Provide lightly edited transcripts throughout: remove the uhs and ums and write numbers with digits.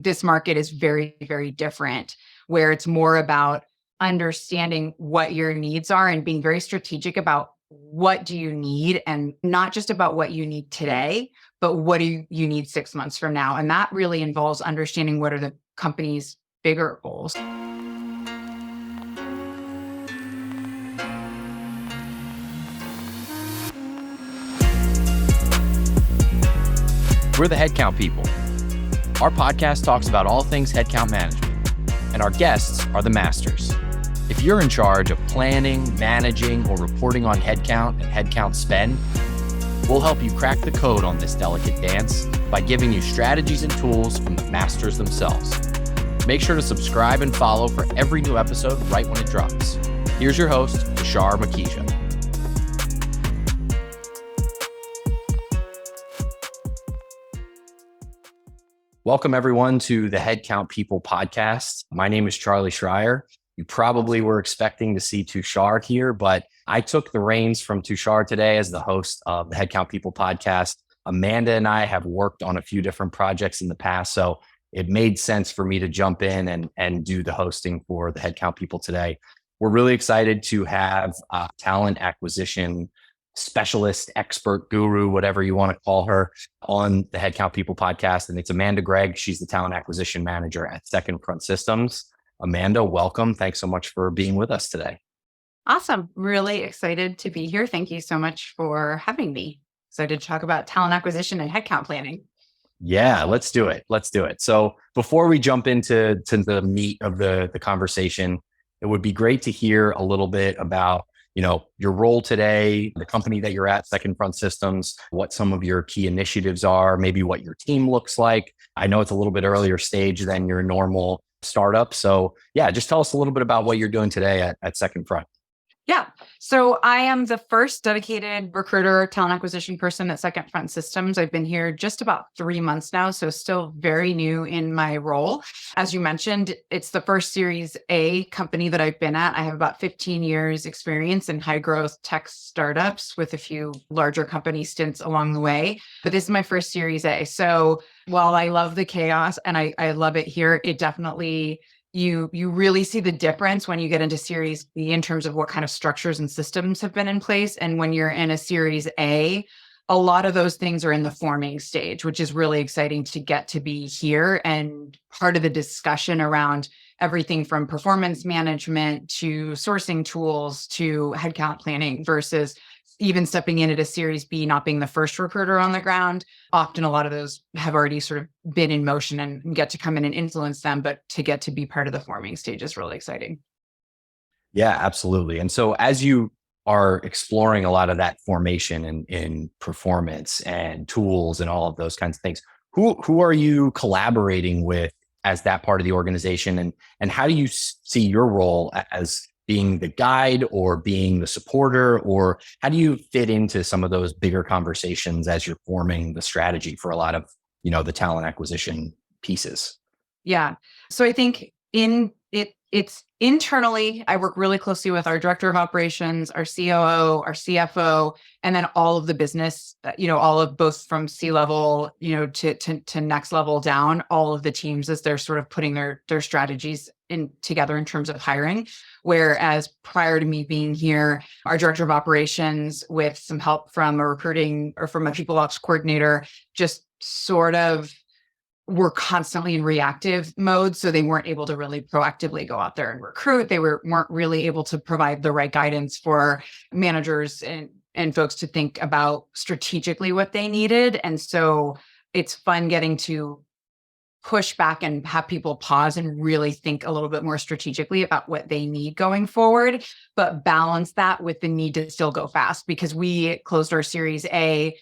this market is very, very different, where it's more about understanding what your needs are and being very strategic about what do you need, and not just about what you need today, but what do you need 6 months from now. And that really involves understanding what are the company's bigger goals. We're the Headcount People. Our podcast talks about all things headcount management, and our guests are the masters. If you're in charge of planning, managing, or reporting on headcount and headcount spend, we'll help you crack the code on this delicate dance by giving you strategies and tools from the masters themselves. Make sure to subscribe and follow for every new episode right when it drops. Here's your host, Tushar Makija. Welcome, everyone, to the Headcount People podcast. My name is Charlie Schreier. You probably were expecting to see Tushar here, but I took the reins from Tushar today as the host of the Headcount People podcast. Amanda and I have worked on a few different projects in the past, so it made sense for me to jump in and do the hosting for the Headcount People today. We're really excited to have a talent acquisition specialist, expert, guru, whatever you want to call her, on the Headcount People podcast. And it's Amanda Gregg. She's the talent acquisition manager at Second Front Systems. Amanda, welcome. Thanks so much for being with us today. Awesome. Really excited to be here. Thank you so much for having me. Excited to talk about talent acquisition and headcount planning. Yeah, let's do it. So before we jump into the meat of the conversation, it would be great to hear a little bit about your role today, the company that you're at, Second Front Systems, what some of your key initiatives are, maybe what your team looks like. I know it's a little bit earlier stage than your normal startup. So yeah, just tell us a little bit about what you're doing today at Second Front. Yeah. So I am the first dedicated recruiter, talent acquisition person at Second Front Systems. I've been here just about 3 months now, so still very new in my role. As you mentioned, it's the first Series A company that I've been at. I have about 15 years experience in high growth tech startups with a few larger company stints along the way. But this is my first Series A. So while I love the chaos and I love it here, it definitely you really see the difference when you get into Series B in terms of what kind of structures and systems have been in place. And when you're in a Series A, a lot of those things are in the forming stage, which is really exciting to get to be here. And part of the discussion around everything from performance management to sourcing tools to headcount planning versus even stepping in at a Series B, not being the first recruiter on the ground. Often a lot of those have already sort of been in motion and get to come in and influence them, but to get to be part of the forming stage is really exciting. Yeah, absolutely. And so as you are exploring a lot of that formation in performance and tools and all of those kinds of things, who are you collaborating with as that part of the organization? And how do you see your role as being the guide or being the supporter, or how do you fit into some of those bigger conversations as you're forming the strategy for a lot of, the talent acquisition pieces? Yeah. So I think it's internally, I work really closely with our director of operations, our COO, our CFO, and then all of the business, all of both from C-level, to next level down, all of the teams as they're sort of putting their strategies together in terms of hiring. Whereas prior to me being here, our director of operations, with some help from a recruiting or from a people ops coordinator, just sort of were constantly in reactive mode. So they weren't able to really proactively go out there and recruit. They weren't really able to provide the right guidance for managers and folks to think about strategically what they needed. And so it's fun getting to push back and have people pause and really think a little bit more strategically about what they need going forward, but balance that with the need to still go fast, because we closed our Series A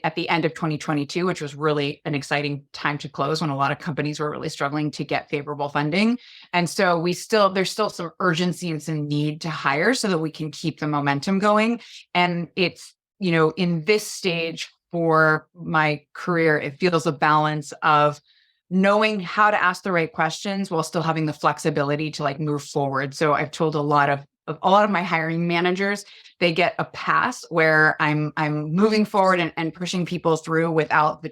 at the end of 2022, which was really an exciting time to close when a lot of companies were really struggling to get favorable funding. And so there's still some urgency and some need to hire so that we can keep the momentum going. And it's, in this stage for my career, it feels a balance of knowing how to ask the right questions while still having the flexibility to move forward. So I've told a lot of my hiring managers, they get a pass where I'm moving forward and pushing people through without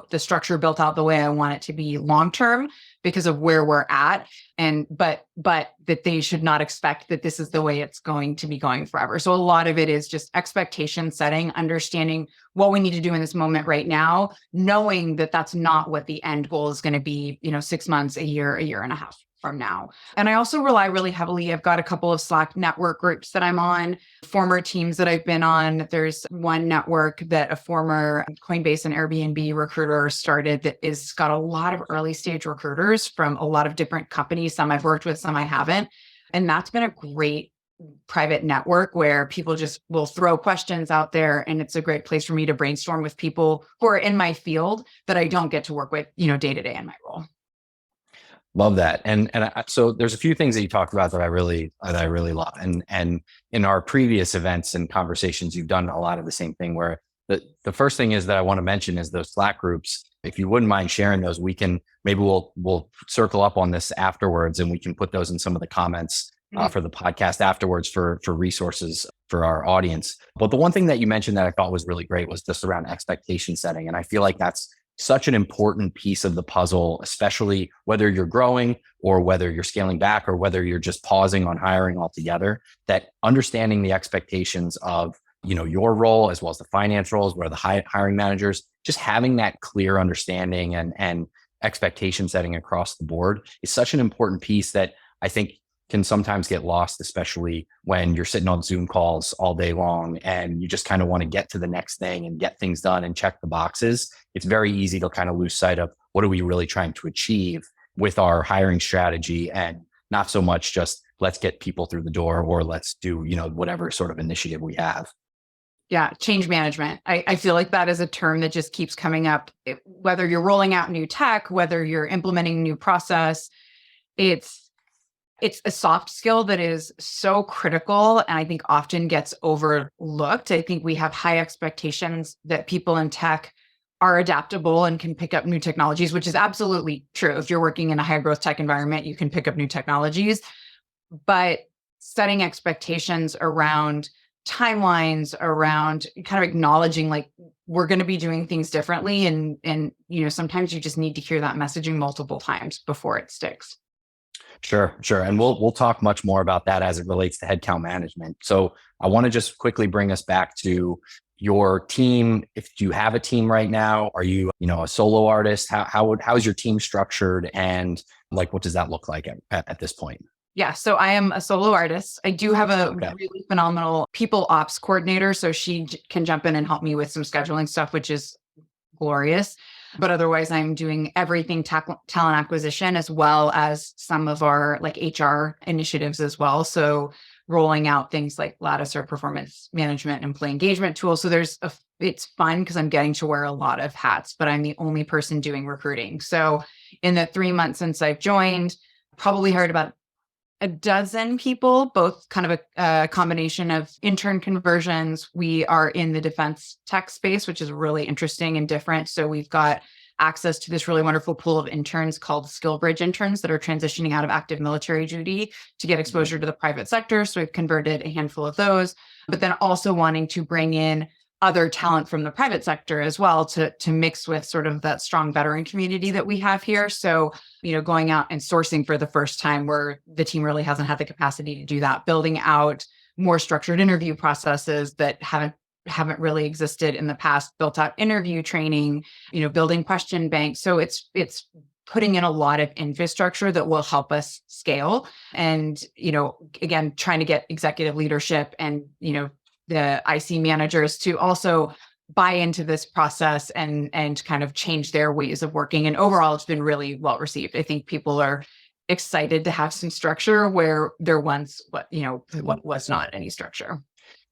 the structure built out the way I want it to be long term because of where we're at. And but that they should not expect that this is the way it's going to be going forever. So a lot of it is just expectation setting, understanding what we need to do in this moment right now, knowing that that's not what the end goal is going to be, 6 months, a year and a half from now. And I also rely really heavily. I've got a couple of Slack network groups that I'm on, former teams that I've been on. There's one network that a former Coinbase and Airbnb recruiter started that is got a lot of early stage recruiters from a lot of different companies. Some I've worked with, some I haven't. And that's been a great private network where people just will throw questions out there. And it's a great place for me to brainstorm with people who are in my field that I don't get to work with, day to day in my role. Love that. So there's a few things that you talked about that I really love. And in our previous events and conversations, you've done a lot of the same thing where the first thing is that I want to mention is those Slack groups. If you wouldn't mind sharing those, we'll circle up on this afterwards and we can put those in some of the comments for the podcast afterwards for resources for our audience. But the one thing that you mentioned that I thought was really great was just around expectation setting. And I feel like that's such an important piece of the puzzle, especially whether you're growing or whether you're scaling back or whether you're just pausing on hiring altogether, that understanding the expectations of, your role as well as the finance roles, where the hiring managers, just having that clear understanding and expectation setting across the board is such an important piece that I think can sometimes get lost, especially when you're sitting on Zoom calls all day long and you just kind of want to get to the next thing and get things done and check the boxes. It's very easy to kind of lose sight of what are we really trying to achieve with our hiring strategy, and not so much just let's get people through the door or let's do, whatever sort of initiative we have. Yeah, change management. I feel like that is a term that just keeps coming up. Whether you're rolling out new tech, whether you're implementing a new process, it's a soft skill that is so critical and I think often gets overlooked. I think we have high expectations that people in tech are adaptable and can pick up new technologies, which is absolutely true. If you're working in a high growth tech environment, you can pick up new technologies. But setting expectations around timelines, around kind of acknowledging like we're going to be doing things differently. And sometimes you just need to hear that messaging multiple times before it sticks. Sure. And we'll talk much more about that as it relates to headcount management. So I want to just quickly bring us back to your team. If you have a team right now, are you, a solo artist? How is your team structured, and like what does that look like at this point? Yeah, so I am a solo artist. I do have a really phenomenal people ops coordinator, so she can jump in and help me with some scheduling stuff, which is glorious. But otherwise, I'm doing everything talent acquisition as well as some of our like HR initiatives as well. So rolling out things like Lattice or performance management, employee engagement tools. So it's fun because I'm getting to wear a lot of hats, but I'm the only person doing recruiting. So in the 3 months since I've joined, probably hired about a dozen people, both kind of a combination of intern conversions. We are in the defense tech space, which is really interesting and different. So we've got access to this really wonderful pool of interns called Skill Bridge interns that are transitioning out of active military duty to get exposure to the private sector. So we've converted a handful of those, but then also wanting to bring in other talent from the private sector as well to mix with sort of that strong veteran community that we have here. So, going out and sourcing for the first time where the team really hasn't had the capacity to do that, building out more structured interview processes that haven't really existed in the past, built out interview training, building question banks. So it's putting in a lot of infrastructure that will help us scale. And, again, trying to get executive leadership and, the IC managers to also buy into this process and kind of change their ways of working. And overall, it's been really well received. I think people are excited to have some structure where there once what was not any structure.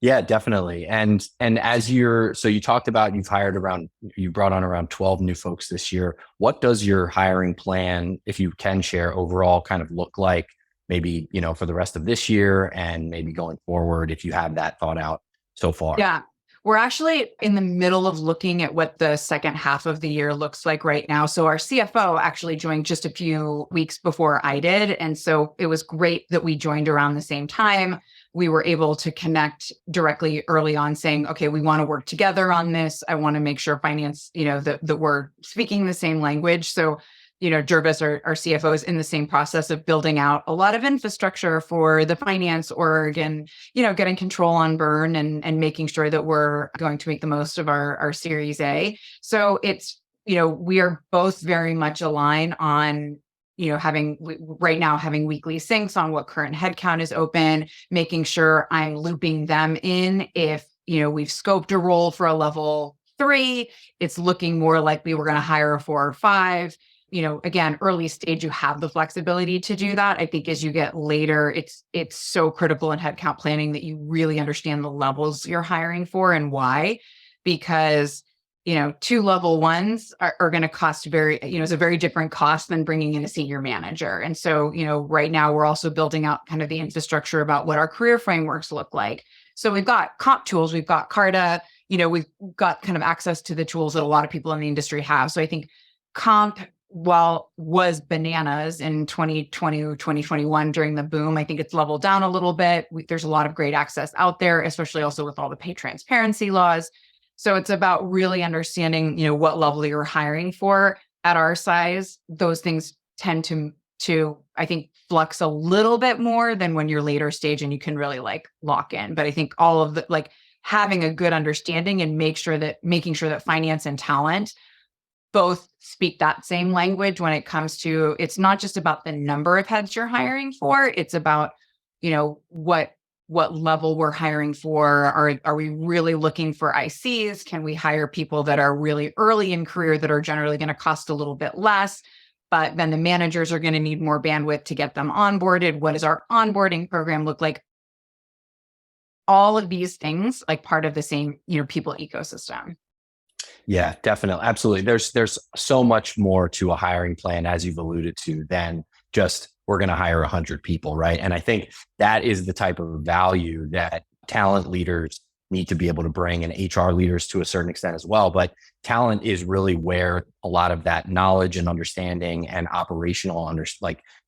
Yeah, definitely. And so you talked about you brought on around 12 new folks this year. What does your hiring plan, if you can share, overall kind of look like? Maybe, for the rest of this year and maybe going forward, if you have that thought out so far. Yeah. We're actually in the middle of looking at what the second half of the year looks like right now. So our CFO actually joined just a few weeks before I did. And so it was great that we joined around the same time. We were able to connect directly early on saying, okay, we want to work together on this. I want to make sure finance, that we're speaking the same language. So Jervis, our CFO, is in the same process of building out a lot of infrastructure for the finance org and, getting control on burn and making sure that we're going to make the most of our Series A. So it's, we are both very much aligned on, having weekly syncs on what current headcount is open, making sure I'm looping them in. If, we've scoped a role for a level 3, it's looking more likely we're going to hire a 4 or 5. Again, early stage, you have the flexibility to do that. I think as you get later, it's so critical in headcount planning that you really understand the levels you're hiring for and why, because, 2 level 1s are going to cost it's a very different cost than bringing in a senior manager. And so, right now we're also building out kind of the infrastructure about what our career frameworks look like. So we've got comp tools, we've got Carta, we've got kind of access to the tools that a lot of people in the industry have. So I think comp, while was bananas in 2020 or 2021 during the boom, I think it's leveled down a little bit. There's a lot of great access out there, especially also with all the pay transparency laws. So it's about really understanding, what level you're hiring for. At our size, those things tend to I think flux a little bit more than when you're later stage and you can really lock in. But I think all of the having a good understanding and making sure that finance and talent both speak that same language when it comes to, it's not just about the number of heads you're hiring for, it's about, what level we're hiring for. Are we really looking for ICs? Can we hire people that are really early in career that are generally going to cost a little bit less, but then the managers are going to need more bandwidth to get them onboarded? What does our onboarding program look like? All of these things part of the same, people ecosystem. Yeah, definitely. Absolutely. There's so much more to a hiring plan, as you've alluded to, than just we're going to hire 100 people, right? And I think that is the type of value that talent leaders need to be able to bring, and HR leaders to a certain extent as well. But talent is really where a lot of that knowledge and understanding and operational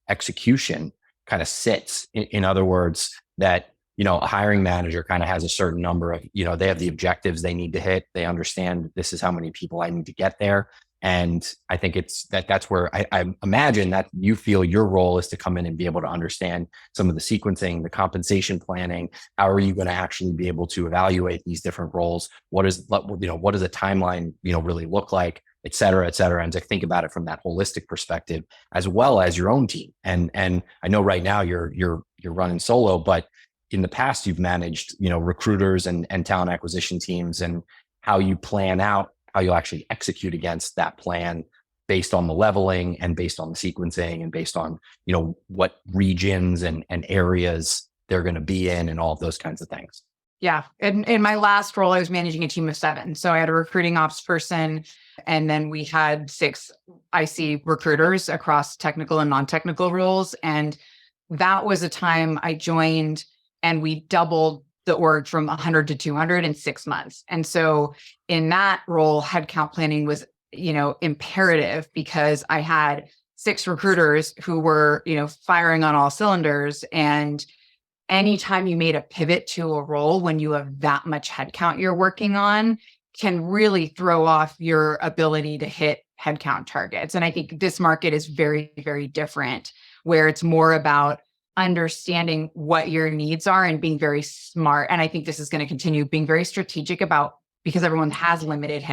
execution kind of sits. In other words, that a hiring manager kind of has a certain number of, they have the objectives they need to hit. They understand this is how many people I need to get there. And I think that's where I imagine that you feel your role is to come in and be able to understand some of the sequencing, the compensation planning. How are you going to actually be able to evaluate these different roles? What does a timeline, really look like, et cetera, and to think about it from that holistic perspective, as well as your own team. And I know right now you're running solo, but in the past, you've managed, recruiters and talent acquisition teams, and how you plan out, how you'll actually execute against that plan based on the leveling and based on the sequencing and based on, what regions and areas they're going to be in and all of those kinds of things. Yeah. In my last role, I was managing a team of 7. So I had a recruiting ops person, and then we had 6 IC recruiters across technical and non-technical roles. And that was a time I joined, and we doubled the org from 100 to 200 in 6 months. And so in that role, headcount planning was, imperative, because I had 6 recruiters who were, firing on all cylinders. And anytime you made a pivot to a role when you have that much headcount you're working on, can really throw off your ability to hit headcount targets. And I think this market is very, very different, where it's more about understanding what your needs are and being very smart. And I think this is going to continue being very strategic about, because everyone has limited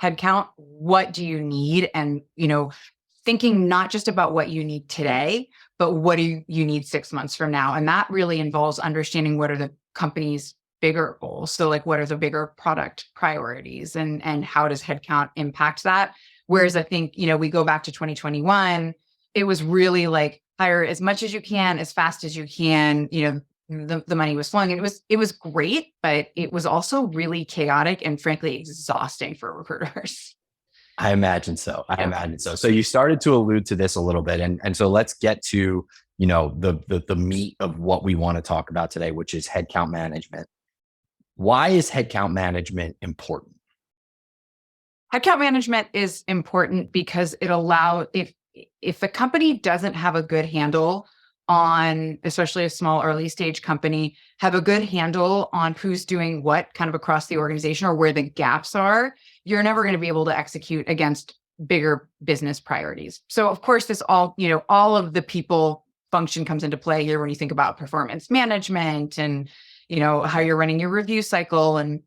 headcount, what do you need? And, thinking not just about what you need today, but what do you need 6 months from now? And that really involves understanding what are the company's bigger goals. So what are the bigger product priorities, and how does headcount impact that? Whereas I think, we go back to 2021, it was really hire as much as you can, as fast as you can. The money was flowing, and it was great, but it was also really chaotic and frankly exhausting for recruiters. I imagine so. So you started to allude to this a little bit, and so let's get to the meat of what we want to talk about today, which is headcount management. Why is headcount management important? Headcount management is important because it allows if the company doesn't have a good handle on, especially a small early stage company, have a good handle on who's doing what kind of across the organization or where the gaps are, you're never going to be able to execute against bigger business priorities. So of course, this all of the people function comes into play here when you think about performance management and, how you're running your review cycle and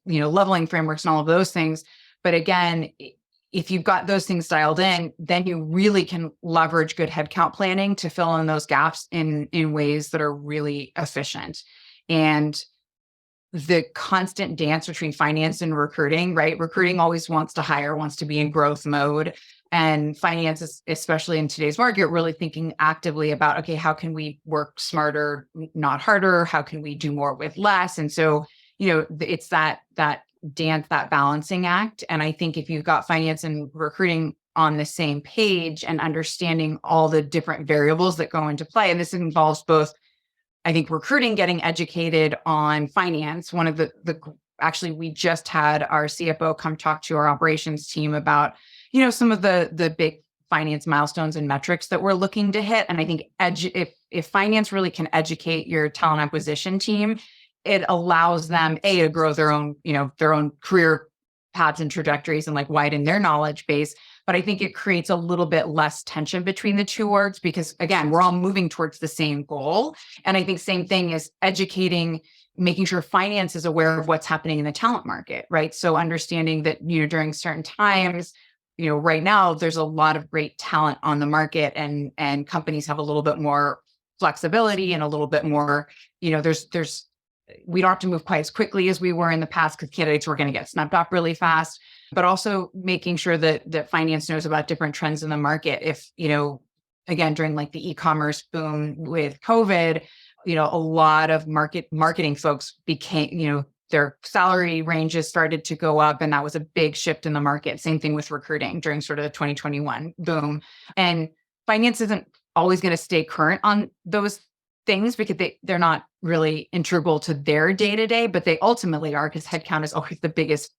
leveling frameworks and all of those things. But again, if you've got those things dialed in, then you really can leverage good headcount planning to fill in those gaps in ways that are really efficient. And the constant dance between finance and recruiting, right? Recruiting always wants to hire, wants to be in growth mode. And finance, especially in today's market, really thinking actively about, okay, how can we work smarter, not harder? How can we do more with less? And so, it's that dance, that balancing act. And I think if you've got finance and recruiting on the same page and understanding all the different variables that go into play, and this involves both, I think, recruiting, getting educated on finance. One of the actually, we just had our CFO come talk to our operations team about, some of the big finance milestones and metrics that we're looking to hit. And I think if finance really can educate your talent acquisition team, it allows them to grow their own career paths and trajectories and like widen their knowledge base. But I think it creates a little bit less tension between the two orgs because again, we're all moving towards the same goal. And I think same thing is educating, making sure finance is aware of what's happening in the talent market, right? So understanding that, during certain times, right now there's a lot of great talent on the market and companies have a little bit more flexibility and a little bit more, we don't have to move quite as quickly as we were in the past because candidates were going to get snapped up really fast, but also making sure that finance knows about different trends in the market. If, again, during like the e-commerce boom with COVID, a lot of marketing folks became, their salary ranges started to go up and that was a big shift in the market. Same thing with recruiting during sort of the 2021 boom. And finance isn't always going to stay current on those things because they're not really integral to their day-to-day, but they ultimately are because headcount is always the biggest,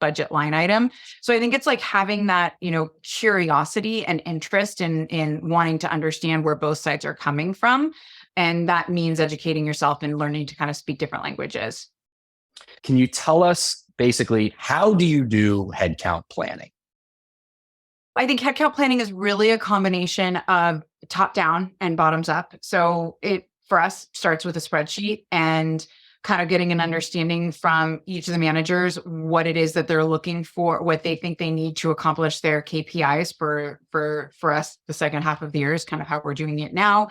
budget line item. So I think it's like having that, curiosity and interest in wanting to understand where both sides are coming from. And that means educating yourself and learning to kind of speak different languages. Can you tell us basically, how do you do headcount planning? I think headcount planning is really a combination of top down and bottoms up. So it, for us, starts with a spreadsheet and kind of getting an understanding from each of the managers what it is that they're looking for, what they think they need to accomplish their KPIs for us. The second half of the year is kind of how we're doing it now.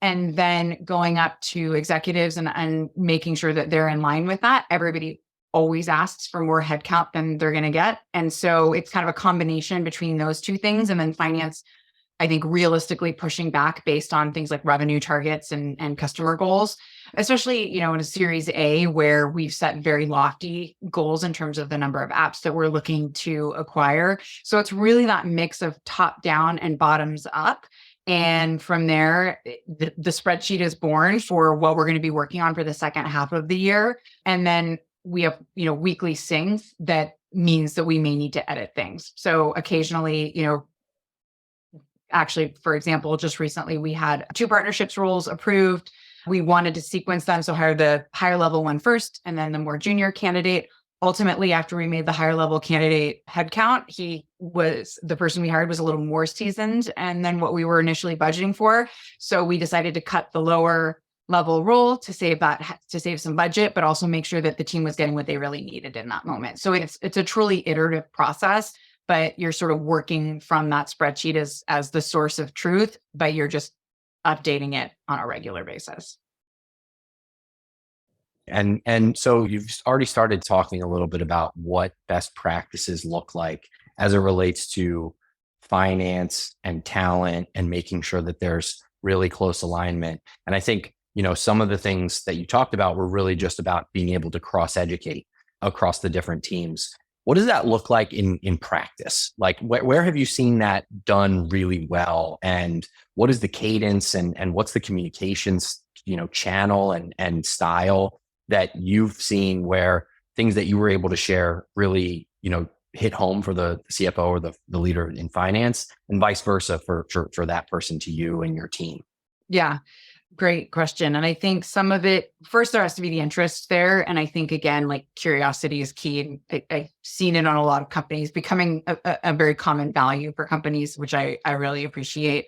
And then going up to executives and making sure that they're in line with that. Everybody always asks for more headcount than they're going to get. And so it's kind of a combination between those two things. And then finance, I think, realistically pushing back based on things like revenue targets and customer goals, especially, in a Series A where we've set very lofty goals in terms of the number of apps that we're looking to acquire. So it's really that mix of top down and bottoms up. And from there, the spreadsheet is born for what we're going to be working on for the second half of the year. And then we have, weekly syncs that means that we may need to edit things. So occasionally, actually, for example, just recently we had 2 partnerships roles approved. We wanted to sequence them. So hire the higher level one first and then the more junior candidate. Ultimately, after we made the higher level candidate headcount, the person we hired was a little more seasoned and then what we were initially budgeting for. So we decided to cut the lower level role to save some budget, but also make sure that the team was getting what they really needed in that moment. So it's a truly iterative process, but you're sort of working from that spreadsheet as the source of truth, but you're just updating it on a regular basis. And so you've already started talking a little bit about what best practices look like as it relates to finance and talent and making sure that there's really close alignment. And I think, some of the things that you talked about were really just about being able to cross-educate across the different teams. What does that look like in practice? Like where have you seen that done really well? And what is the cadence and what's the communications, channel and style that you've seen where things that you were able to share really, hit home for the CFO or the leader in finance, and vice versa for that person to you and your team? Yeah. Great question. And I think some of it, first, there has to be the interest there. And I think, again, like curiosity is key. And I've seen it on a lot of companies becoming a very common value for companies, which I really appreciate.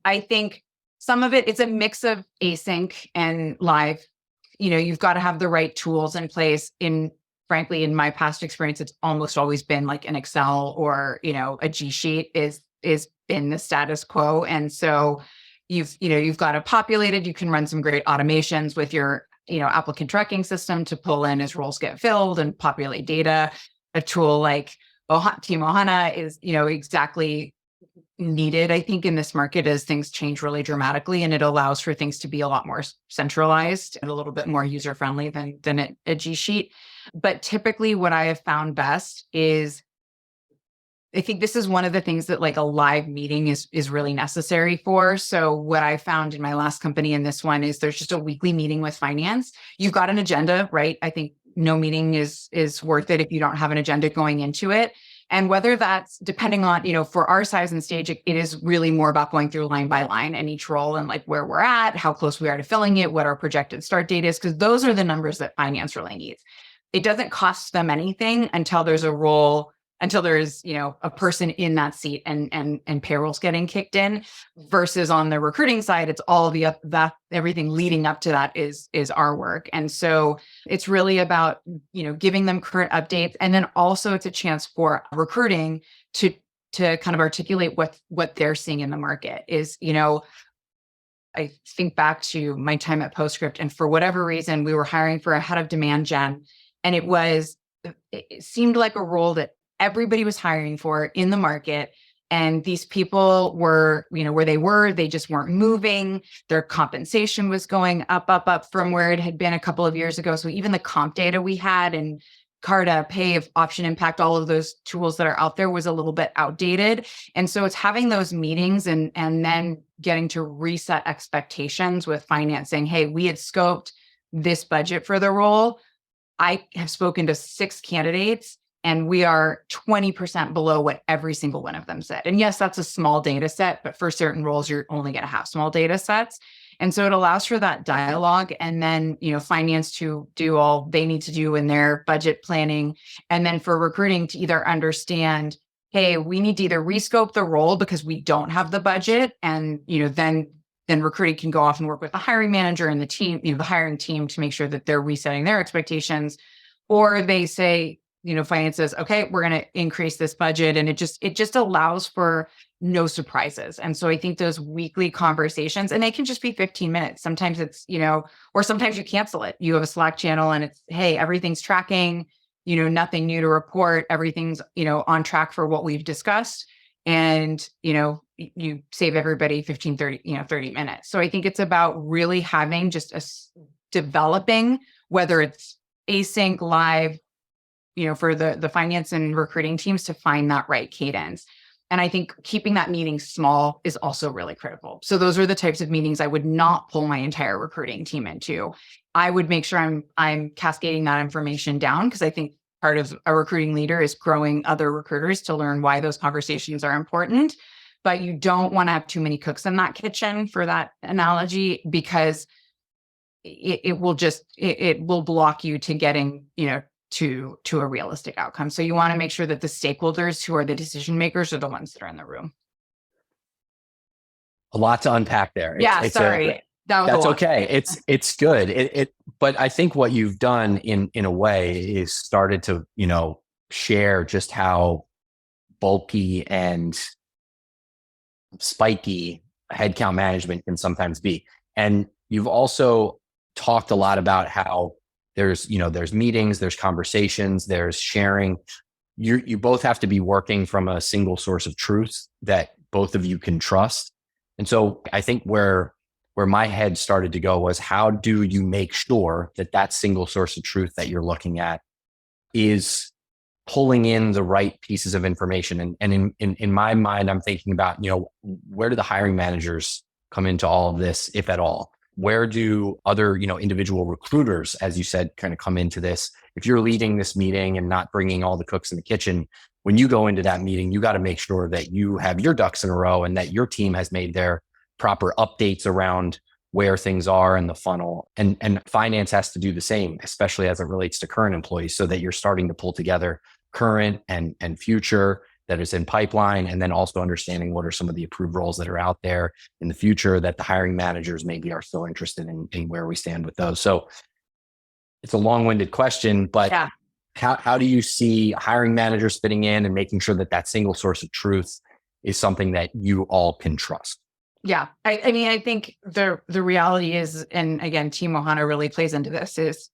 I think some of it, it's a mix of async and live. You've got to have the right tools in place. Frankly, in my past experience, it's almost always been like an Excel or, a G sheet is been the status quo. And so you've got it populated. You can run some great automations with your, applicant tracking system to pull in as roles get filled and populate data. A tool like Team Ohana is, exactly needed, I think, in this market as things change really dramatically, and it allows for things to be a lot more centralized and a little bit more user friendly than a G sheet. But typically, what I have found best is, I think this is one of the things that like a live meeting is really necessary for. So what I found in my last company and this one is there's just a weekly meeting with finance. You've got an agenda, right? I think no meeting is worth it if you don't have an agenda going into it. And whether that's depending on, for our size and stage, it is really more about going through line by line and each role and like where we're at, how close we are to filling it, what our projected start date is, because those are the numbers that finance really needs. It doesn't cost them anything until there's a role, until there's, a person in that seat and payroll's getting kicked in, versus on the recruiting side, it's all that everything leading up to that is our work. And so it's really about, giving them current updates. And then also it's a chance for recruiting to kind of articulate what they're seeing in the market is, I think back to my time at Postscript, and for whatever reason, we were hiring for a head of demand gen. And it seemed like a role that everybody was hiring for in the market. And these people were, where they just weren't moving. Their compensation was going up from where it had been a couple of years ago. So even the comp data we had and Carta, Pave, Option Impact, all of those tools that are out there was a little bit outdated. And so it's having those meetings and then getting to reset expectations with financing. Hey, we had scoped this budget for the role. I have spoken to 6 candidates and we are 20% below what every single one of them said. And yes, that's a small data set, but for certain roles, you're only going to have small data sets. And so it allows for that dialogue, and then, finance to do all they need to do in their budget planning. And then for recruiting to either understand, hey, we need to either rescope the role because we don't have the budget. And, then recruiting can go off and work with the hiring manager and the team, the hiring team, to make sure that they're resetting their expectations. Or they say, finance says, okay, we're going to increase this budget. And it just allows for no surprises. And so I think those weekly conversations, and they can just be 15 minutes. Sometimes it's, or sometimes you cancel it. You have a Slack channel and it's, hey, everything's tracking, nothing new to report. Everything's, on track for what we've discussed. And, you save everybody 15, 30 minutes. So I think it's about really having just developing, whether it's async, live, for the finance and recruiting teams to find that right cadence. And I think keeping that meeting small is also really critical. So those are the types of meetings I would not pull my entire recruiting team into. I would make sure I'm cascading that information down, because I think part of a recruiting leader is growing other recruiters to learn why those conversations are important. But you don't want to have too many cooks in that kitchen, for that analogy, because it will block you to getting, to a realistic outcome. So you want to make sure that the stakeholders who are the decision makers are the ones that are in the room. A lot to unpack there. Sorry. That's okay. It's good. But I think what you've done in a way is started to, share just how bulky and spiky headcount management can sometimes be. And you've also talked a lot about how there's meetings, there's conversations, there's sharing. You both have to be working from a single source of truth that both of you can trust. And so I think where my head started to go was, how do you make sure that single source of truth that you're looking at is pulling in the right pieces of information? And in my mind, I'm thinking about, where do the hiring managers come into all of this, if at all? where do other, individual recruiters, as you said, kind of come into this? If you're leading this meeting and not bringing all the cooks in the kitchen, when you go into that meeting, you got to make sure that you have your ducks in a row and that your team has made their proper updates around where things are in the funnel. And finance has to do the same, especially as it relates to current employees, so that you're starting to pull together current and future that is in pipeline, and then also understanding what are some of the approved roles that are out there in the future that the hiring managers maybe are still interested in where we stand with those. So it's a long-winded question, but Yeah. how do you see hiring managers fitting in and making sure that that single source of truth is something that you all can trust? Yeah. I mean, I think the reality is, and again, Team Ohana really plays into this, is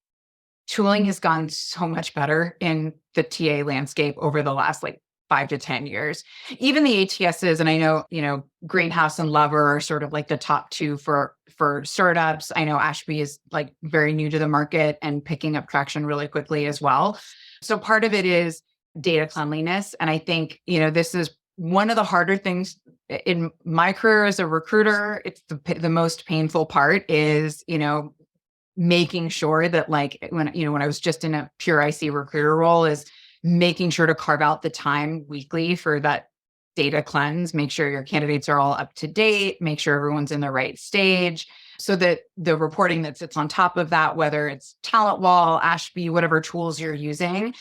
tooling has gone so much better in the TA landscape over the last 5 to 10 years. Even the ATSs, and I know, Greenhouse and Lover are sort of like the top two for startups. I know Ashby is very new to the market and picking up traction really quickly as well. So part of it is data cleanliness. And I think, this is one of the harder things in my career as a recruiter. It's the most painful part is, making sure that when I was just in a pure IC recruiter role, is making sure to carve out the time weekly for that data cleanse, make sure your candidates are all up to date, make sure everyone's in the right stage, so that the reporting that sits on top of that, whether it's Talent Wall, Ashby, whatever tools you're using,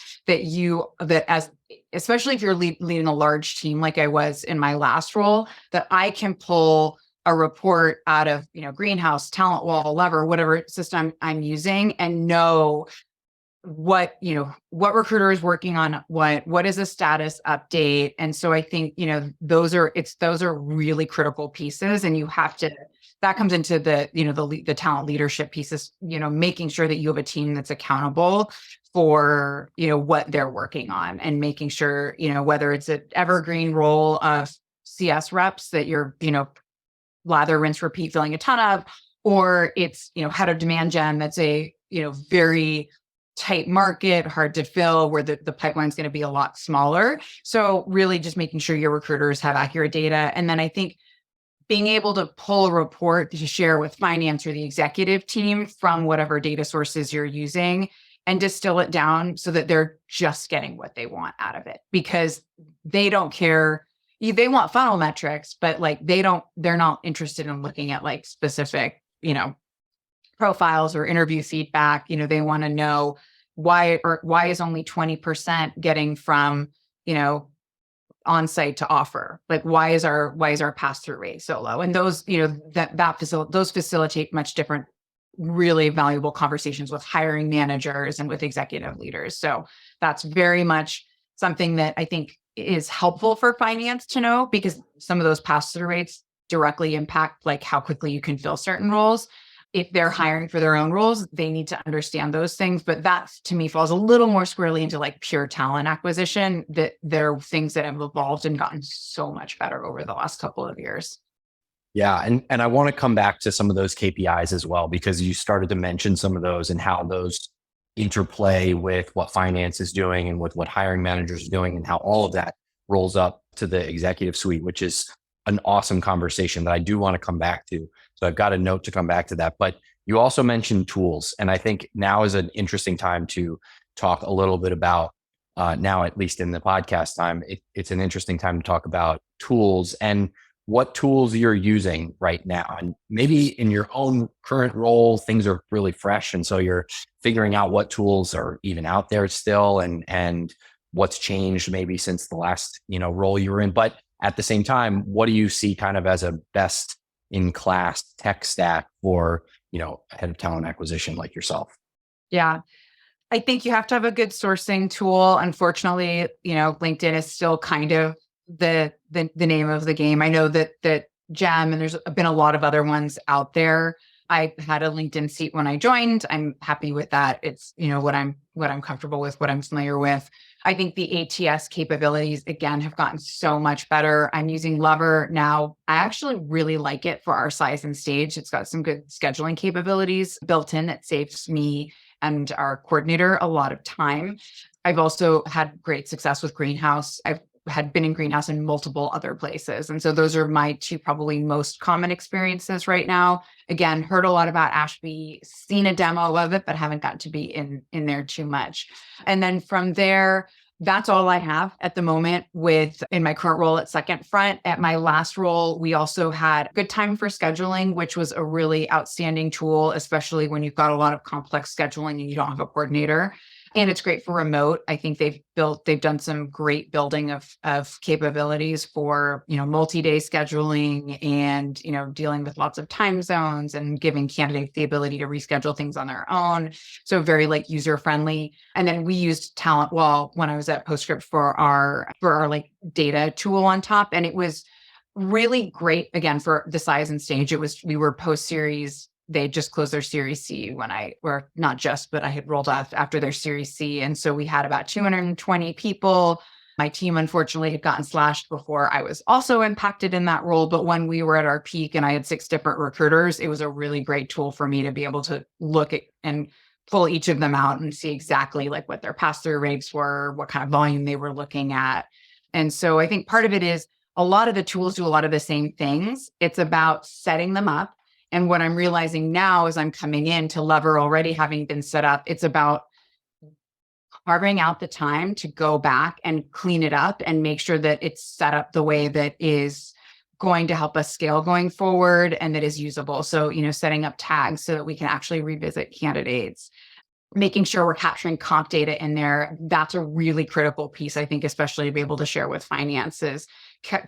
especially if you're leading a large team like I was in my last role, that I can pull a report out of, Greenhouse, Talent Wall, Lever, whatever system I'm using, and know what recruiter is working on what is a status update. And so I think, those are really critical pieces, and that comes into the talent leadership pieces, making sure that you have a team that's accountable for, what they're working on, and making sure, whether it's an evergreen role of CS reps that you're, lather, rinse, repeat, filling a ton of, or it's, head of demand gen, that's a, very tight market, hard to fill, where the pipeline is going to be a lot smaller. So really just making sure your recruiters have accurate data. And then I think being able to pull a report to share with finance or the executive team from whatever data sources you're using, and distill it down so that they're just getting what they want out of it, because they don't care. They want funnel metrics, but they're not interested in looking at specific, profiles or interview feedback. They want to know why is only 20% getting from, on-site to offer? Why is our pass-through rate so low? And those, those facilitate much different, really valuable conversations with hiring managers and with executive leaders. So that's very much something that I think is helpful for finance to know, because some of those pass-through rates directly impact how quickly you can fill certain roles. If they're hiring for their own roles, they need to understand those things. But that, to me, falls a little more squarely into pure talent acquisition, that there are things that have evolved and gotten so much better over the last couple of years. Yeah. And I want to come back to some of those KPIs as well, because you started to mention some of those and how those interplay with what finance is doing and with what hiring managers are doing, and how all of that rolls up to the executive suite, which is an awesome conversation that I do want to come back to. So I've got a note to come back to that. But you also mentioned tools. And I think now is an interesting time to talk a little bit about, now, at least in the podcast time, it's an interesting time to talk about tools and what tools you're using right now. And maybe in your own current role, things are really fresh. And so you're figuring out what tools are even out there still, and what's changed maybe since the last, role you were in. But at the same time, what do you see kind of as a best in class tech stack for, a head of talent acquisition like yourself? Yeah. I think you have to have a good sourcing tool. Unfortunately, LinkedIn is still kind of the name of the game. I know that Gem, and there's been a lot of other ones out there. I had a LinkedIn seat when I joined. I'm happy with that. It's, what I'm comfortable with, what I'm familiar with. I think the ATS capabilities, again, have gotten so much better. I'm using Lover now. I actually really like it for our size and stage. It's got some good scheduling capabilities built in that saves me and our coordinator a lot of time. I've also had great success with Greenhouse. I've had been in greenhouse in multiple other places. And so those are my two probably most common experiences right now. Again, heard a lot about Ashby, seen a demo of it, but haven't gotten to be in there too much. And then from there, that's all I have at the moment in my current role at Second Front. At my last role, we also had Good Time for Scheduling, which was a really outstanding tool, especially when you've got a lot of complex scheduling and you don't have a coordinator. And it's great for remote. I think they've done some great building of capabilities for, multi-day scheduling and, dealing with lots of time zones and giving candidates the ability to reschedule things on their own. So very like user friendly. And then we used Talent Wall when I was at Postscript for our like data tool on top. And it was really great again for the size and stage. We were post series. They just closed their Series C but I had rolled off after their Series C. And so we had about 220 people. My team, unfortunately, had gotten slashed before I was also impacted in that role. But when we were at our peak and I had 6 different recruiters, it was a really great tool for me to be able to look at and pull each of them out and see exactly like what their pass-through rates were, what kind of volume they were looking at. And so I think part of it is a lot of the tools do a lot of the same things. It's about setting them up. And what I'm realizing now as I'm coming in to Lever already having been set up, it's about carving out the time to go back and clean it up and make sure that it's set up the way that is going to help us scale going forward and that is usable. So, setting up tags so that we can actually revisit candidates, making sure we're capturing comp data in there. That's a really critical piece, I think, especially to be able to share with finances,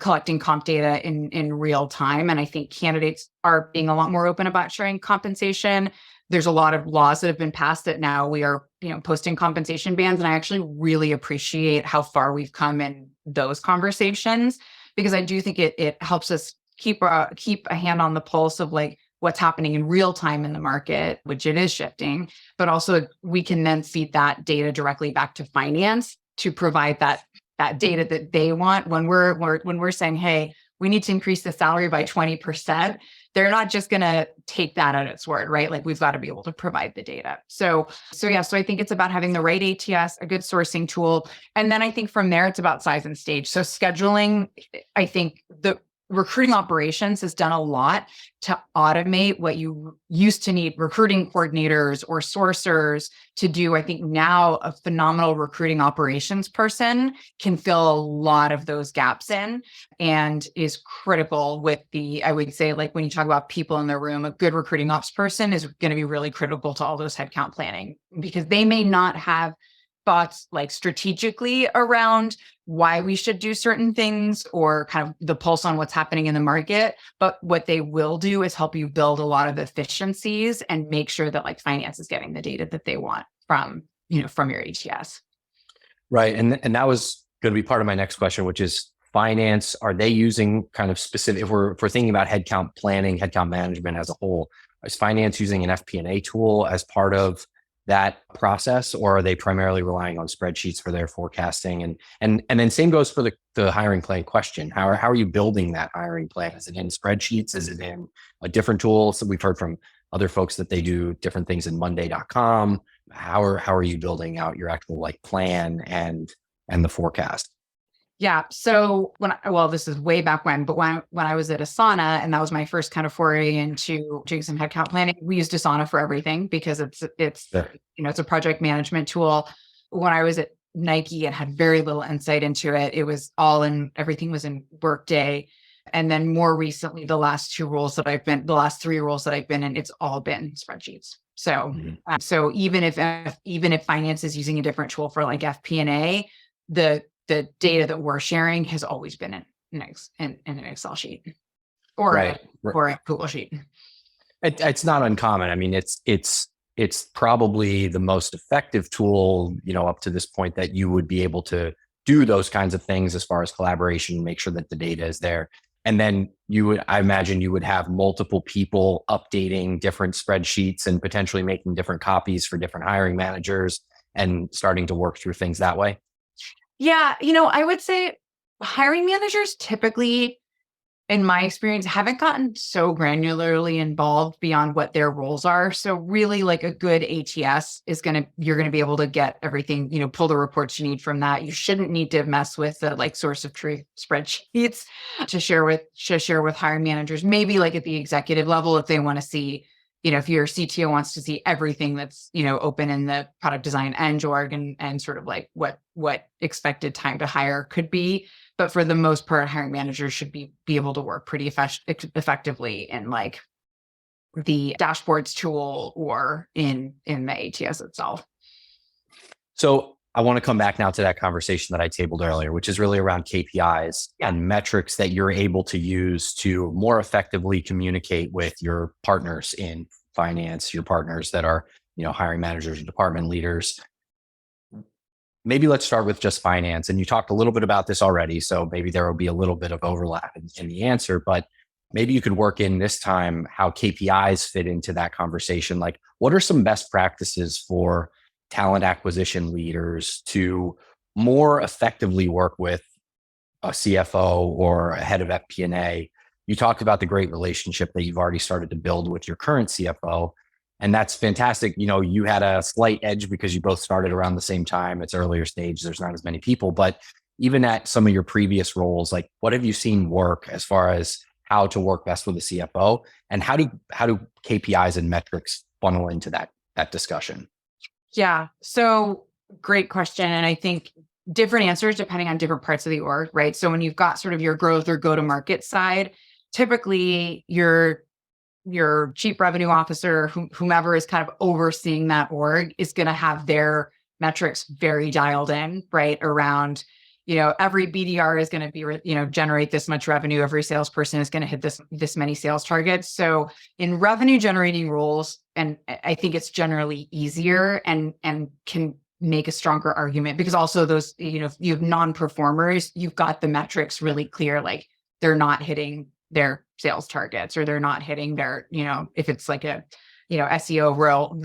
collecting comp data in real time. And I think candidates are being a lot more open about sharing compensation. There's a lot of laws that have been passed that now we are, posting compensation bands. And I actually really appreciate how far we've come in those conversations, because I do think it helps us keep a hand on the pulse of like what's happening in real time in the market, which it is shifting, but also we can then feed that data directly back to finance to provide that data that they want. When we're saying, hey, we need to increase the salary by 20%, they're not just going to take that at its word, right? Like we've got to be able to provide the data. So I think it's about having the right ATS, a good sourcing tool. And then I think from there, it's about size and stage. So scheduling, I think the recruiting operations has done a lot to automate what you used to need recruiting coordinators or sourcers to do. I think now a phenomenal recruiting operations person can fill a lot of those gaps in and is critical with I would say, like when you talk about people in the room, a good recruiting ops person is going to be really critical to all those headcount planning, because they may not have thoughts like strategically around why we should do certain things or kind of the pulse on what's happening in the market. But what they will do is help you build a lot of efficiencies and make sure that like finance is getting the data that they want from your ATS. Right. And that was going to be part of my next question, which is finance. Are they using kind of specific, if we're thinking about headcount planning, headcount management as a whole, is finance using an FP&A tool as part of that process, or are they primarily relying on spreadsheets for their forecasting? And then same goes for the hiring plan question. How are you building that hiring plan? Is it in spreadsheets? Is it in a different tool? So we've heard from other folks that they do different things in Monday.com. How are you building out your actual like plan and the forecast? Yeah. So this is way back when, but when I was at Asana, and that was my first kind of foray into doing some headcount planning, we used Asana for everything because it's Sure. It's a project management tool. When I was at Nike and had very little insight into it, it was everything was in Workday. And then more recently, the last 3 roles that I've been in, it's all been spreadsheets. So, so even if finance is using a different tool for like FP&A, the data that we're sharing has always been in an Excel sheet or a Google sheet. It's not uncommon. I mean, it's probably the most effective tool, up to this point that you would be able to do those kinds of things as far as collaboration, make sure that the data is there. And then I imagine you would have multiple people updating different spreadsheets and potentially making different copies for different hiring managers and starting to work through things that way. Yeah. I would say hiring managers typically in my experience, haven't gotten so granularly involved beyond what their roles are. So really like a good ATS you're going to be able to get everything, pull the reports you need from that. You shouldn't need to mess with the like source of truth spreadsheets to share with hiring managers, maybe like at the executive level, if they want to see, if your CTO wants to see everything that's, open in the product design eng org and sort of like what expected time to hire could be. But for the most part, hiring managers should be able to work pretty effectively in like the dashboards tool or in the ATS itself. So I want to come back now to that conversation that I tabled earlier, which is really around KPIs and metrics that you're able to use to more effectively communicate with your partners in finance, your partners that are, hiring managers and department leaders. Maybe let's start with just finance. And you talked a little bit about this already, so maybe there will be a little bit of overlap in the answer, but maybe you could work in this time how KPIs fit into that conversation. Like, what are some best practices for talent acquisition leaders to more effectively work with a CFO or a head of FP&A? You talked about the great relationship that you've already started to build with your current CFO. And that's fantastic. You had a slight edge because you both started around the same time. It's earlier stage. There's not as many people, but even at some of your previous roles, like what have you seen work as far as how to work best with a CFO, and how do KPIs and metrics funnel into that discussion? Yeah. So great question. And I think different answers depending on different parts of the org, right? So when you've got sort of your growth or go-to-market side, typically your chief revenue officer, whomever is kind of overseeing that org, is going to have their metrics very dialed in, right? Around, every BDR is going to be, generate this much revenue. Every salesperson is going to hit this many sales targets. So in revenue generating roles, and I think it's generally easier and can make a stronger argument because also those, if you have non-performers, you've got the metrics really clear, like they're not hitting their sales targets or they're not hitting their, if it's like a, SEO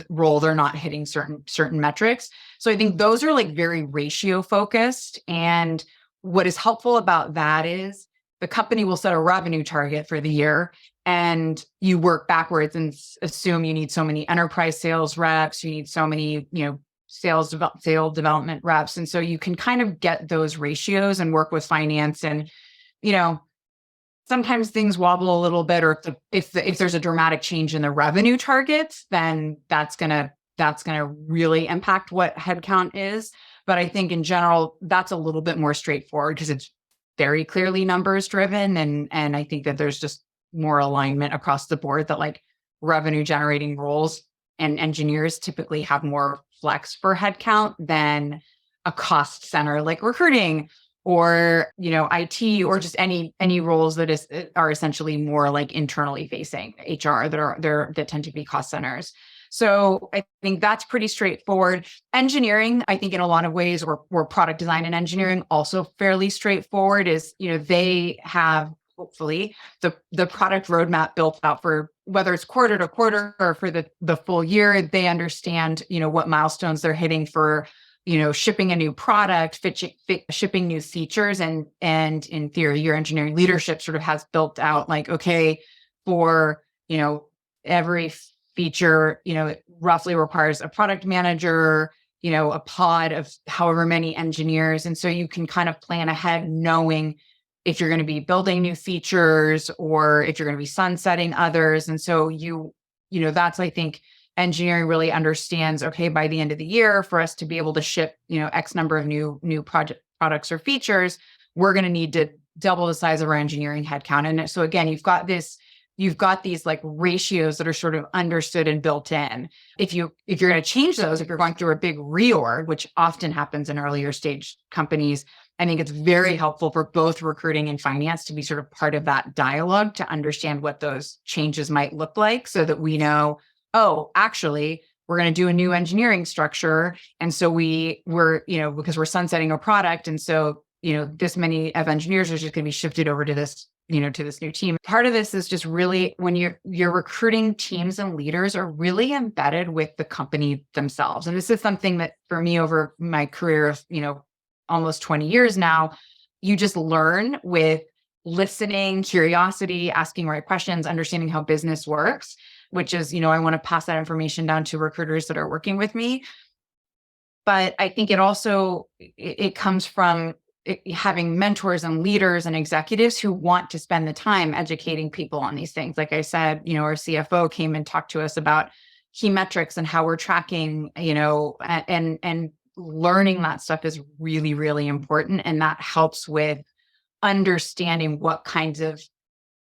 role, they're not hitting certain metrics. So I think those are like very ratio focused. And what is helpful about that is the company will set a revenue target for the year and you work backwards and assume you need so many enterprise sales reps, you need so many, sales development reps. And so you can kind of get those ratios and work with finance and, sometimes things wobble a little bit, or if there's a dramatic change in the revenue targets, then that's gonna really impact what headcount is. But I think in general, that's a little bit more straightforward because it's very clearly numbers driven, and I think that there's just more alignment across the board that like revenue generating roles and engineers typically have more flex for headcount than a cost center like recruiting or, IT or just any roles that are essentially more like internally facing HR that tend to be cost centers. So I think that's pretty straightforward. Engineering, I think in a lot of ways, or product design and engineering also fairly straightforward is, they have hopefully the product roadmap built out for whether it's quarter to quarter or for the full year. They understand, what milestones they're hitting for shipping a new product, shipping new features. And in theory, your engineering leadership sort of has built out like, okay, for, every feature, it roughly requires a product manager, a pod of however many engineers. And so you can kind of plan ahead knowing if you're going to be building new features or if you're going to be sunsetting others. And so that's, I think, engineering really understands, okay, by the end of the year, for us to be able to ship, X number of new products or features, we're going to need to double the size of our engineering headcount. And so again, you've got these like ratios that are sort of understood and built in. If you're going to change those, if you're going through a big reorg, which often happens in earlier stage companies, I think it's very helpful for both recruiting and finance to be sort of part of that dialogue to understand what those changes might look like so that we know, oh, actually, we're going to do a new engineering structure. And so we're, because we're sunsetting a product. And so, this many of engineers are just going to be shifted over to this, to this new team. Part of this is just really when you're recruiting teams and leaders are really embedded with the company themselves. And this is something that for me over my career of, almost 20 years now, you just learn with listening, curiosity, asking right questions, understanding how business works, which is, I want to pass that information down to recruiters that are working with me. But I think it comes from having mentors and leaders and executives who want to spend the time educating people on these things. Like I said, our CFO came and talked to us about key metrics and how we're tracking, and learning that stuff is really, really important. And that helps with understanding what kinds of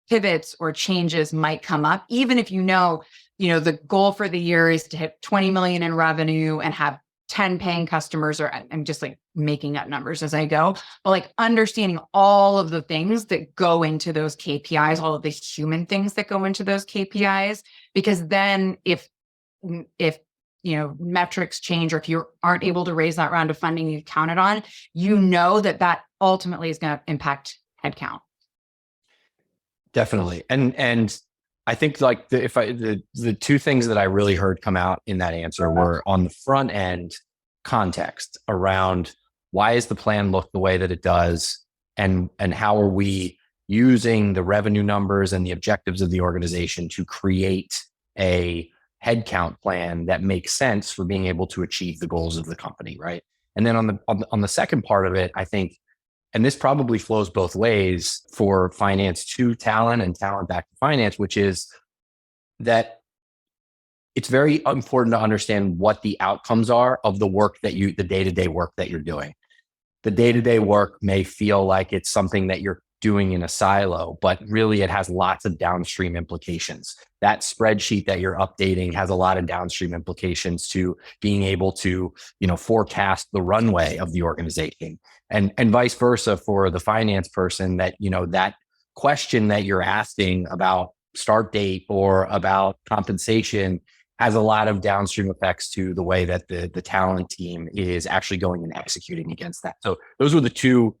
pivots or changes might come up, even if the goal for the year is to hit 20 million in revenue and have 10 paying customers, or I'm just like making up numbers as I go, but like understanding all of the things that go into those KPIs, all of the human things that go into those KPIs, because then if metrics change, or if you aren't able to raise that round of funding you counted on, that ultimately is going to impact headcount. Definitely. And I think like the two things that I really heard come out in that answer were on the front end context around why is the plan look the way that it does, and how are we using the revenue numbers and the objectives of the organization to create a headcount plan that makes sense for being able to achieve the goals of the company, right? And then on the second part of it, I think, and this probably flows both ways for finance to talent and talent back to finance, which is that it's very important to understand what the outcomes are of the work the day-to-day work that you're doing. The day-to-day work may feel like it's something that you're doing in a silo, but really it has lots of downstream implications. That spreadsheet that you're updating has a lot of downstream implications to being able to, forecast the runway of the organization, and vice versa for the finance person, that, that question that you're asking about start date or about compensation has a lot of downstream effects to the way that the talent team is actually going and executing against that. So those were the two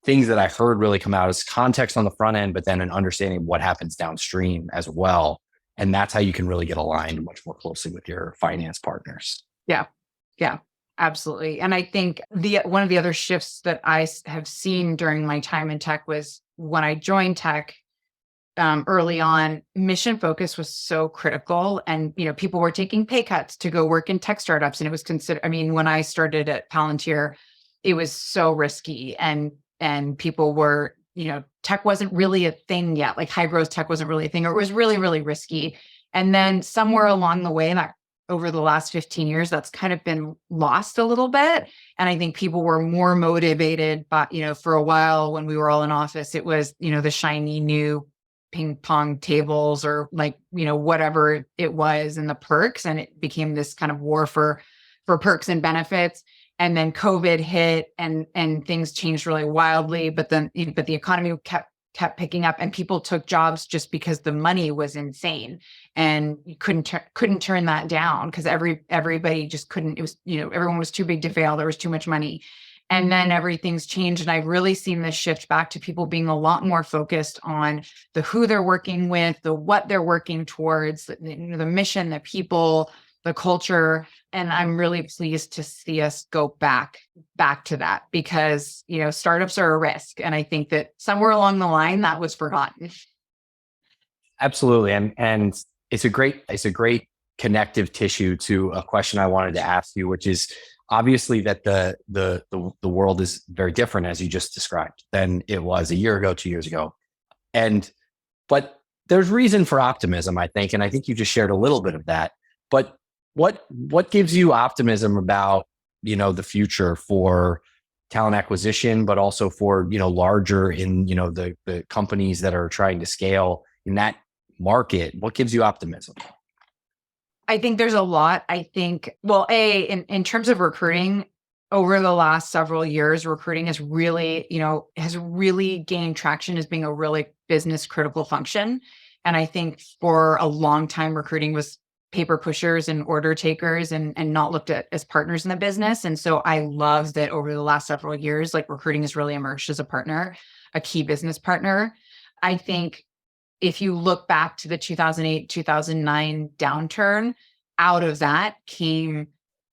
things that I heard really come out as context on the front end, but then an understanding of what happens downstream as well. And that's how you can really get aligned much more closely with your finance partners. Yeah. Yeah, absolutely. And I think one of the other shifts that I have seen during my time in tech was when I joined tech early on, mission focus was so critical. And, people were taking pay cuts to go work in tech startups. And it was when I started at Palantir, it was so risky, and people were, tech wasn't really a thing yet. Like high growth tech wasn't really a thing, or it was really, really risky. And then somewhere along the way, that over the last 15 years, that's kind of been lost a little bit. And I think people were more motivated by, for a while when we were all in office, it was, the shiny new ping pong tables, or like, whatever it was, and the perks. And it became this kind of war for perks and benefits. And then COVID hit, and things changed really wildly. But the economy kept picking up, and people took jobs just because the money was insane, and you couldn't turn that down, because everybody just couldn't. It was, everyone was too big to fail. There was too much money. And then everything's changed. And I've really seen this shift back to people being a lot more focused on the who they're working with, the what they're working towards, the mission, the people, the culture. And I'm really pleased to see us go back to that, because, startups are a risk. And I think that somewhere along the line that was forgotten. Absolutely. And it's a great connective tissue to a question I wanted to ask you, which is obviously that the world is very different, as you just described, than it was a year ago, 2 years ago. But there's reason for optimism, I think. And I think you just shared a little bit of that. But what gives you optimism about, the future for talent acquisition, but also for, larger in, the companies that are trying to scale in that market? What gives you optimism? I think there's a lot. I think, well, in terms of recruiting, over the last several years, recruiting has really gained traction as being a really business critical function. And I think for a long time, recruiting was paper pushers and order takers, and not looked at as partners in the business. And so I love that over the last several years, like recruiting has really emerged as a partner, a key business partner. I think if you look back to the 2008, 2009 downturn, out of that came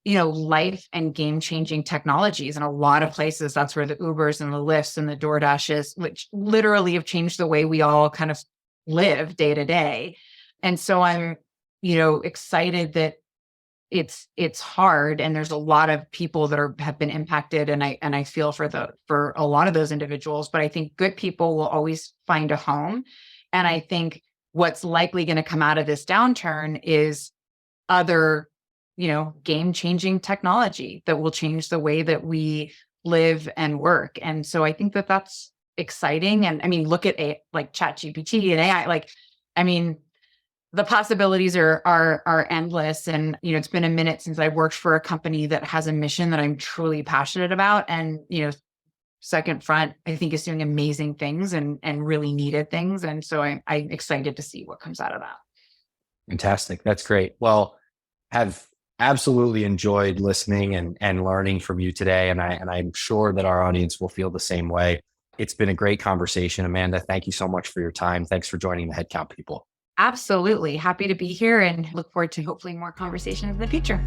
life and game-changing technologies. In a lot of places, that's where the Ubers and the Lyfts and the DoorDashes, which literally have changed the way we all kind of live day to day. And so I'm, excited that it's hard, and there's a lot of people that have been impacted, and I feel for a lot of those individuals. But I think good people will always find a home, and I think what's likely going to come out of this downturn is other, game-changing technology that will change the way that we live and work. And so I think that that's exciting. And I mean, look at like ChatGPT and AI. Like, I mean, the possibilities are endless. And it's been a minute since I've worked for a company that has a mission that I'm truly passionate about. And Second Front, I think, is doing amazing things and really needed things. And so I'm excited to see what comes out of that. Fantastic. That's great. Well, have absolutely enjoyed listening and learning from you today. And I'm sure that our audience will feel the same way. It's been a great conversation, Amanda. Thank you so much for your time. Thanks for joining the Headcount People. Absolutely. Happy to be here and look forward to hopefully more conversation in the future.